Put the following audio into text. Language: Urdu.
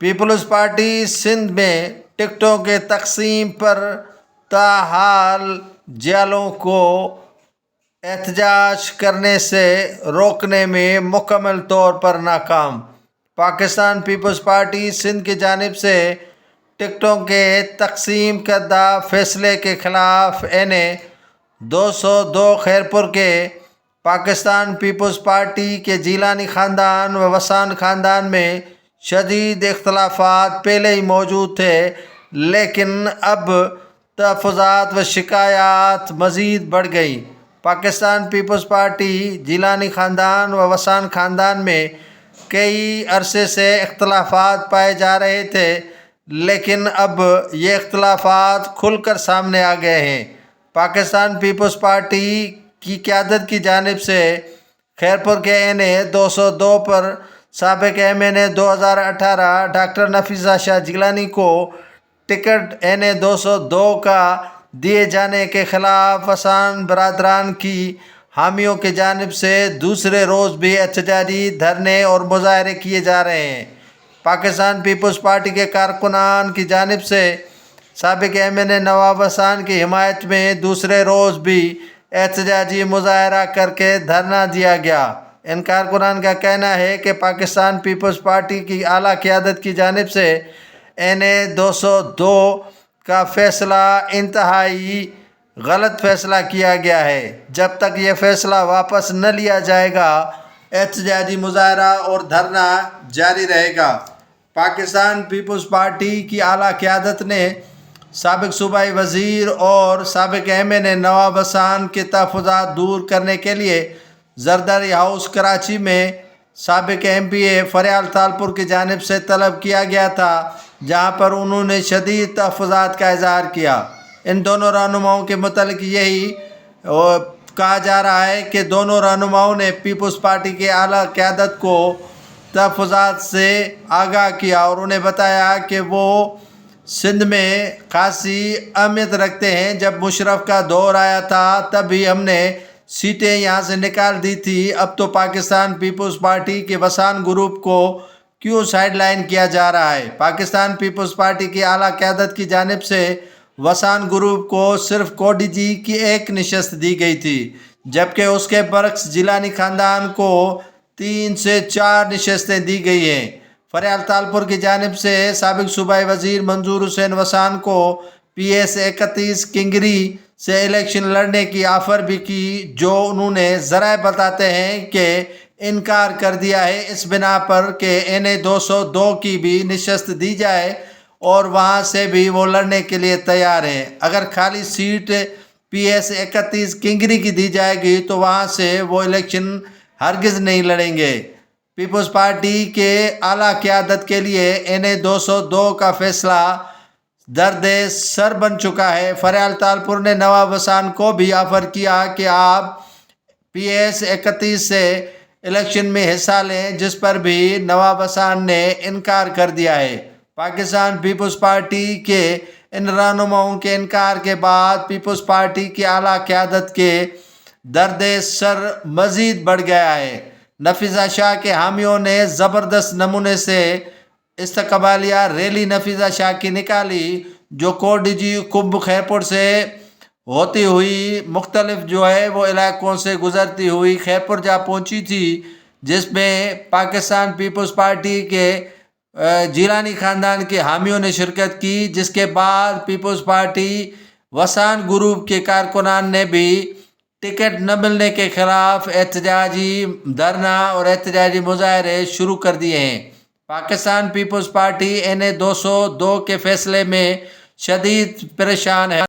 پیپلز پارٹی سندھ میں ٹکٹوں کے تقسیم پر تاحال جیلوں کو احتجاج کرنے سے روکنے میں مکمل طور پر ناکام۔ پاکستان پیپلز پارٹی سندھ کی جانب سے ٹکٹوں کے تقسیم کردہ فیصلے کے خلاف این اے 202 خیرپور کے پاکستان پیپلز پارٹی کے جیلانی خاندان و وسان خاندان میں شدید اختلافات پہلے ہی موجود تھے، لیکن اب تحفظات و شکایات مزید بڑھ گئی۔ پاکستان پیپلز پارٹی جیلانی خاندان و وسان خاندان میں کئی عرصے سے اختلافات پائے جا رہے تھے، لیکن اب یہ اختلافات کھل کر سامنے آ گئے ہیں۔ پاکستان پیپلز پارٹی کی قیادت کی جانب سے خیرپور کے این اے 202 پر سابق ایم این اے 2018 ڈاکٹر نفیسہ شاہ جیلانی کو ٹکٹ این اے 202 کا دیے جانے کے خلاف وسان برادران کی حامیوں کی جانب سے دوسرے روز بھی احتجاجی دھرنے اور مظاہرے کیے جا رہے ہیں۔ پاکستان پیپلز پارٹی کے کارکنان کی جانب سے سابق ایم این اے نواب وسان کی حمایت میں دوسرے روز بھی احتجاجی مظاہرہ کر کے دھرنا دیا گیا۔ ان کارکنان کا کہنا ہے کہ پاکستان پیپلز پارٹی کی اعلیٰ قیادت کی جانب سے این اے 202 کا فیصلہ انتہائی غلط فیصلہ کیا گیا ہے۔ جب تک یہ فیصلہ واپس نہ لیا جائے گا، احتجاجی مظاہرہ اور دھرنا جاری رہے گا۔ پاکستان پیپلز پارٹی کی اعلیٰ قیادت نے سابق صوبائی وزیر اور سابق ایم این اے نواب وسان کے تحفظات دور کرنے کے لیے زرداری ہاؤس کراچی میں سابق ایم پی اے فریال تالپور کی جانب سے طلب کیا گیا تھا، جہاں پر انہوں نے شدید تحفظات کا اظہار کیا۔ ان دونوں رہنماؤں کے متعلق یہی کہا جا رہا ہے کہ دونوں رہنماؤں نے پیپلز پارٹی کی اعلیٰ قیادت کو تحفظات سے آگاہ کیا اور انہیں بتایا کہ وہ سندھ میں خاصی اہمیت رکھتے ہیں۔ جب مشرف کا دور آیا تھا تب ہی ہم نے سیٹیں یہاں سے نکال دی تھی، اب تو پاکستان پیپلز پارٹی کے وسان گروپ کو کیوں سائیڈ لائن کیا جا رہا ہے؟ پاکستان پیپلز پارٹی کی اعلیٰ قیادت کی جانب سے وسان گروپ کو صرف کوڈی جی کی ایک نشست دی گئی تھی، جبکہ اس کے برعکس جیلانی خاندان کو 3 سے 4 نشستیں دی گئی ہیں۔ فریال تالپور کی جانب سے سابق صوبائی وزیر منظور حسین وسان کو PS 31 کنگری سے الیکشن لڑنے کی آفر بھی کی، جو انہوں نے ذرائع بتاتے ہیں کہ انکار کر دیا ہے، اس بنا پر کہ این اے 202 کی بھی نشست دی جائے اور وہاں سے بھی وہ لڑنے کے لیے تیار ہیں۔ اگر خالی سیٹ PS 31 کنگری کی دی جائے گی تو وہاں سے وہ الیکشن ہرگز نہیں لڑیں گے۔ پیپلز پارٹی کے اعلیٰ قیادت کے لیے این اے 202 کا فیصلہ درد سر بن چکا ہے۔ فریال تالپور نے نواب وسان کو بھی آفر کیا کہ آپ PS 31 سے الیکشن میں حصہ لیں، جس پر بھی نواب وسان نے انکار کر دیا ہے۔ پاکستان پیپلز پارٹی کے ان رہنماؤں کے انکار کے بعد پیپلز پارٹی کی اعلیٰ قیادت کے درد سر مزید بڑھ گیا ہے۔ نفیسہ شاہ کے حامیوں نے زبردست نمونے سے استقبالیہ ریلی نفیسہ شاہ کی نکالی، جو کوڈی جی کمب خیرپور سے ہوتی ہوئی مختلف وہ علاقوں سے گزرتی ہوئی خیرپور جا پہنچی تھی، جس میں پاکستان پیپلز پارٹی کے جیلانی خاندان کے حامیوں نے شرکت کی، جس کے بعد پیپلز پارٹی وسان گروپ کے کارکنان نے بھی ٹکٹ نہ ملنے کے خلاف احتجاجی دھرنا اور احتجاجی مظاہرے شروع کر دیے ہیں۔ پاکستان پیپلز پارٹی این اے 202 کے فیصلے میں شدید پریشان ہے۔